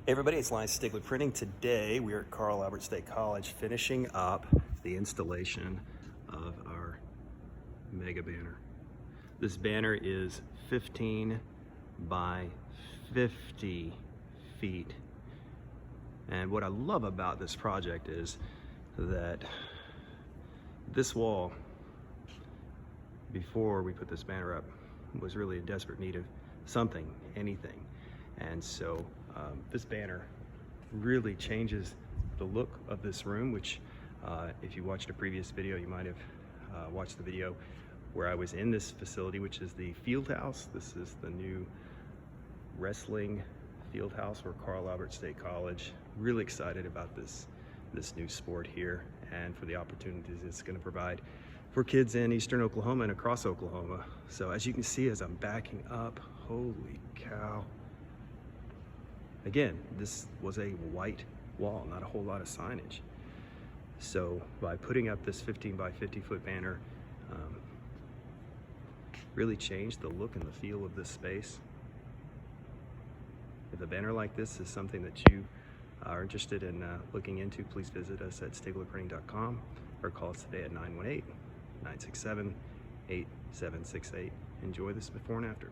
Hey everybody, it's Stigler Printing. Today we are at Carl Albert State College finishing up the installation of our mega banner. This banner is 15 by 50 feet. And what I love about this project is that this wall, before we put this banner up, was really in desperate need of something, anything. And so this banner really changes the look of this room, which if you watched a previous video, you might have watched the video where I was in this facility, which is the field house. This is the new wrestling field house for Carl Albert State College. Really excited about this new sport here and for the opportunities it's going to provide for kids in Eastern Oklahoma and across Oklahoma. So as you can see, as I'm backing up, holy cow. Again, this was a white wall, not a whole lot of signage. So by putting up this 15 by 50 foot banner, really changed the look and the feel of this space. If a banner like this is something that you are interested in looking into, please visit us at stiglerprinting.com or call us today at 918-967-8768. Enjoy this before and after.